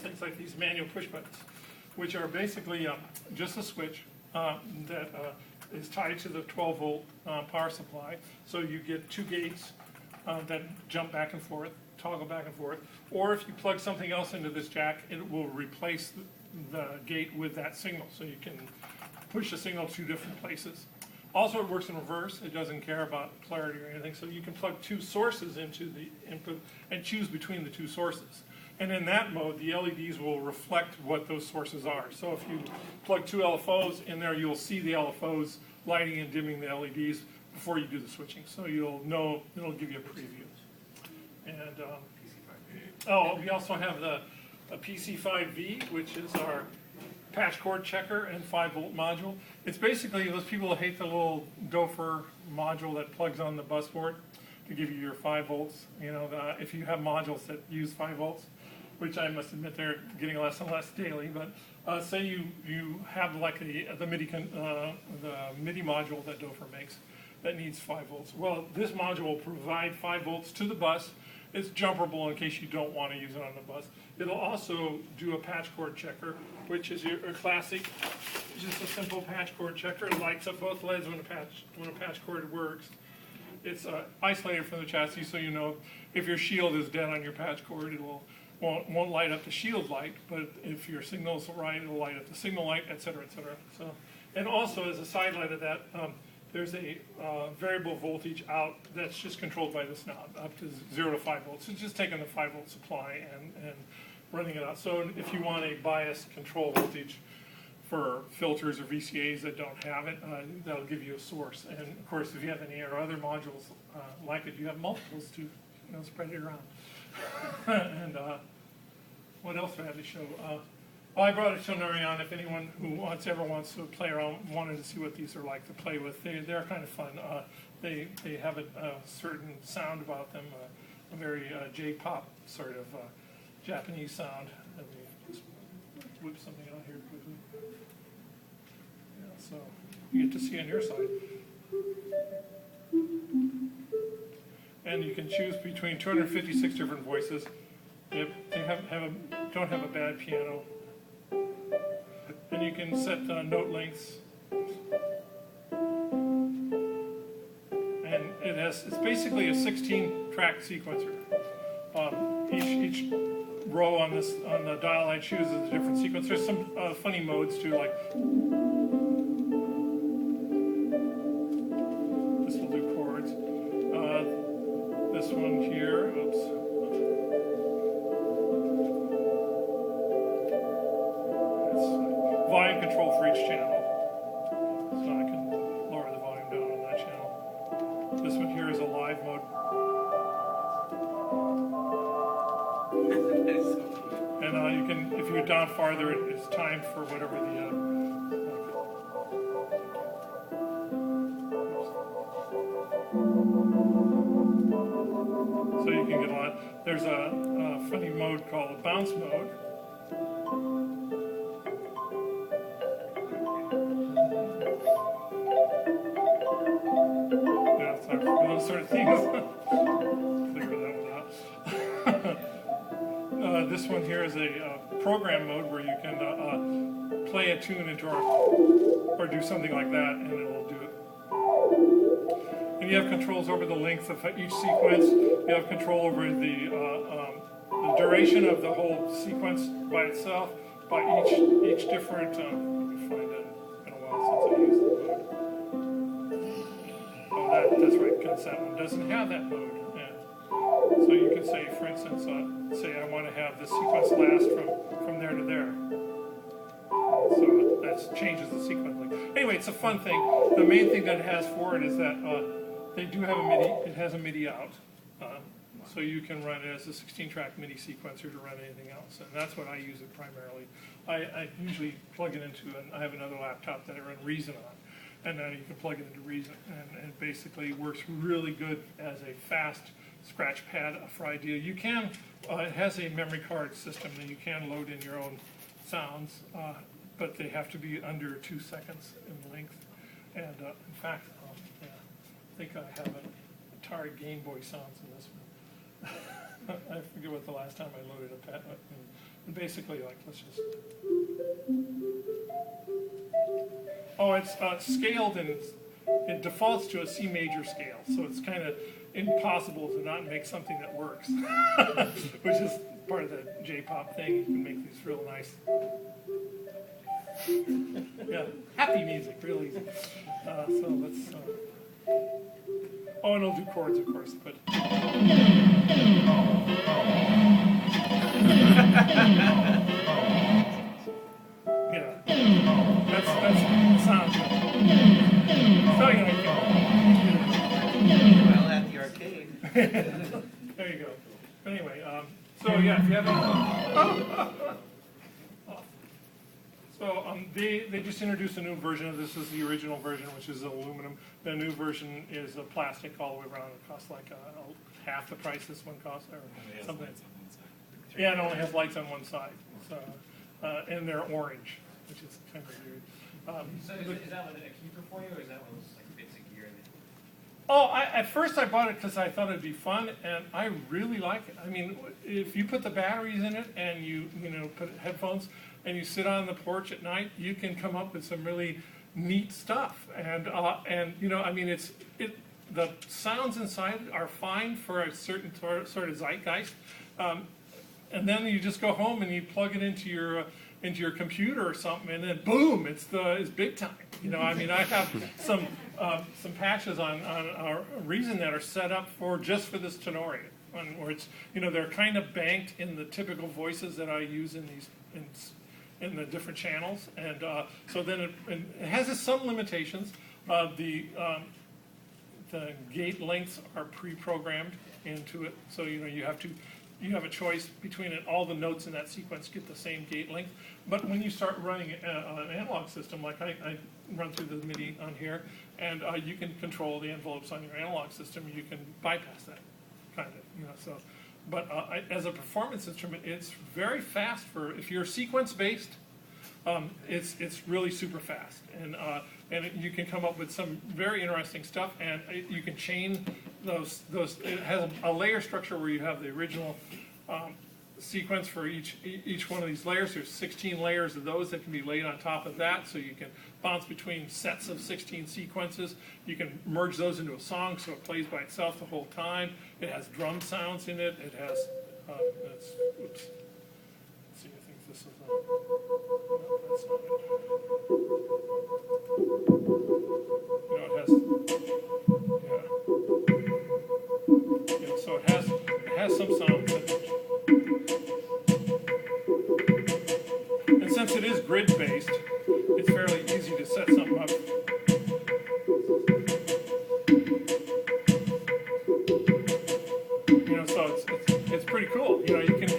things like these manual push buttons, which are basically just a switch that is tied to the 12-volt power supply. So you get two gates that jump back and forth, toggle back and forth. Or if you plug something else into this jack, it will replace the gate with that signal. So you can push the signal to different places. Also, it works in reverse. It doesn't care about polarity or anything. So you can plug two sources into the input and choose between the two sources. And in that mode, the LEDs will reflect what those sources are. So if you plug two LFOs in there, you'll see the LFOs lighting and dimming the LEDs before you do the switching. So you'll know, it'll give you a preview. And we also have the PC5V, which is our patch cord checker and 5-volt module. It's basically those people who hate the little gopher module that plugs on the bus board to give you your 5 volts. You know, if you have modules that use 5 volts, which I must admit they're getting less and less daily. But say you have like the MIDI module that Dofer makes that needs 5 volts. Well, this module will provide 5 volts to the bus. It's jumperable in case you don't want to use it on the bus. It'll also do a patch cord checker, which is your classic, just a simple patch cord checker. It lights up both LEDs when a patch cord works. It's isolated from the chassis, so you know if your shield is dead on your patch cord, it won't light up the shield light, but if your signal's right, it'll light up the signal light, et cetera, et cetera. So, and also as a side light of that, there's a variable voltage out that's just controlled by this knob, up to 0 to 5 volts. It's just taking the 5-volt supply and running it out. So if you want a bias control voltage for filters or VCAs that don't have it, that'll give you a source. And of course, if you have any or other modules like it, you have multiples to spread it around. And what else do I have to show? I brought a Tenori-On. If anyone who ever wants to play around wanted to see what these are like to play with, they're kind of fun. They have a certain sound about them, a very J-pop sort of Japanese sound. Let me just whip something out here quickly. Yeah, so you get to see on your side. And you can choose between 256 different voices. They don't have a bad piano. And you can set note lengths. And it's basically a 16-track sequencer. Each row on the dial I choose is a different sequence. There's some funny modes too, like this will do chords. This one here, oops. It's volume control for each channel. So I can lower the volume down on that channel. This one here is a live mode. And you can, if you go down farther, it's timed for whatever the so you can get a lot. There's a funny mode called a bounce mode. Yeah, sorry for those sort of things. Figure that one out. This one here is a program mode where you can play a tune into or do something like that, and it will do it. And you have controls over the length of each sequence. You have control over the duration of the whole sequence by itself, by each different. Let me find it. It's been a while since I used the mode. Oh, that's right, because that one doesn't have that mode. Yeah. So you can say, for instance, say I want to have this sequence last from there to there. So that changes the sequence. Anyway, it's a fun thing. The main thing that it has for it is that they do have a MIDI. It has a MIDI out, so you can run it as a 16-track MIDI sequencer to run anything else, and that's what I use it primarily. I usually plug it into, and I have another laptop that I run Reason on, and then you can plug it into Reason, and it basically works really good as a fast scratch pad for idea. You can, it has a memory card system that you can load in your own sounds, but they have to be under 2 seconds in length, and in fact, I think I have an Atari Game Boy sounds in this one. I forget what the last time I loaded a And basically, like, let's just. Oh, it's scaled and it defaults to a C major scale, so it's kind of impossible to not make something that works, which is part of the J-pop thing. You can make these real nice, yeah, happy music, real easy. So let's. Oh, and it'll do chords, of course, but. Yeah, that's sound. So Well, at the arcade. there you go. But anyway, so yeah, if you have any. So they just introduced a new version of this. This is the original version, which is aluminum. The new version is a plastic all the way around. It costs like half the price this one costs, or something. Yeah, it only has lights on one side. So, and they're orange, which is kind of weird. So is that one a keeper for you, or is that one like bits of gear? Oh, at first I bought it because I thought it'd be fun, and I really like it. I mean, if you put the batteries in it and you put headphones and you sit on the porch at night, you can come up with some really neat stuff. And I mean, the sounds inside are fine for a certain sort of zeitgeist. And then you just go home and you plug it into your computer or something, and then boom, it's big time. I mean, I have some patches on Reason that are set up just for this Tenori-On, where it's they're kind of banked in the typical voices that I use in these in the different channels, and so then it has some limitations. The gate lengths are pre-programmed into it, so you have a choice between it. All the notes in that sequence get the same gate length. But when you start running an analog system, like I run through the MIDI on here, and you can control the envelopes on your analog system, you can bypass that, kind of, so. But as a performance instrument, it's very fast if you're sequence based. It's really super fast, and you can come up with some very interesting stuff, and you can chain those. It has a layer structure where you have the original sequence for each one of these layers. There's 16 layers of those that can be laid on top of that, so you can bounce between sets of 16 sequences. You can merge those into a song, so it plays by itself the whole time. It has drum sounds in it. It has. Oops. Let's see. I think this is. No, that's not it. It has. Yeah. So it has some sounds. And since it is grid based, it's fairly easy to set something up. So it's pretty cool. You can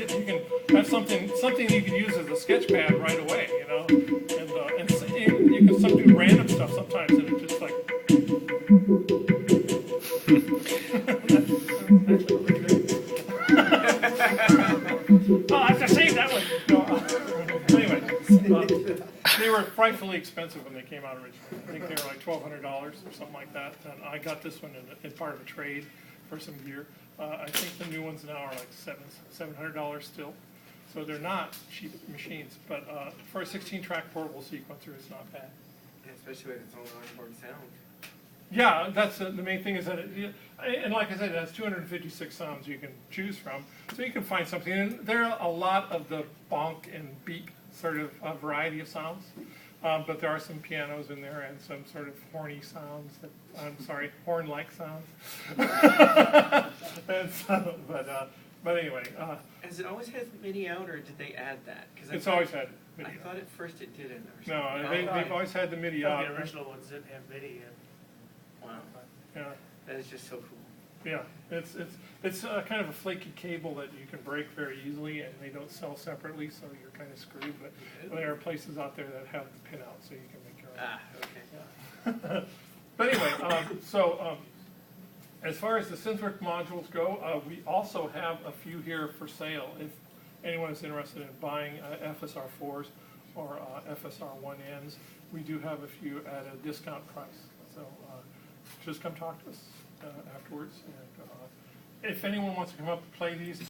have something you can use as a sketch pad right away. And you can do random stuff sometimes, and it just like. Oh, I have to save that one. No, anyway, they were frightfully expensive when they came out originally. I think they were like $1,200 or something like that. And I got this one in part of a trade for some gear. I think the new ones now are like $700 still. So they're not cheap machines. But for a 16-track portable sequencer, it's not bad. Yeah, especially with its own onboard sound. Yeah, that's the main thing is that, and like I said, it has 256 sounds you can choose from. So you can find something. And there are a lot of the bonk and beep sort of variety of sounds. But there are some pianos in there and some sort of horny sounds, horn-like sounds. And so, but anyway. Has it always had MIDI out, or did they add that? It's always had MIDI I out. thought at first it didn't. No, they've always had the MIDI out. The original ones didn't have MIDI in. Wow. Yeah. That is just so cool. Yeah, it's kind of a flaky cable that you can break very easily, and they don't sell separately, so you're kind of screwed. But there are places out there that have the pin out, so you can make your own. Ah, okay. Yeah. But anyway, as far as the Synthwerks modules go, we also have a few here for sale. If anyone is interested in buying FSR4s or FSR1Ns, we do have a few at a discount price. So just come talk to us afterwards. And if anyone wants to come up and play these,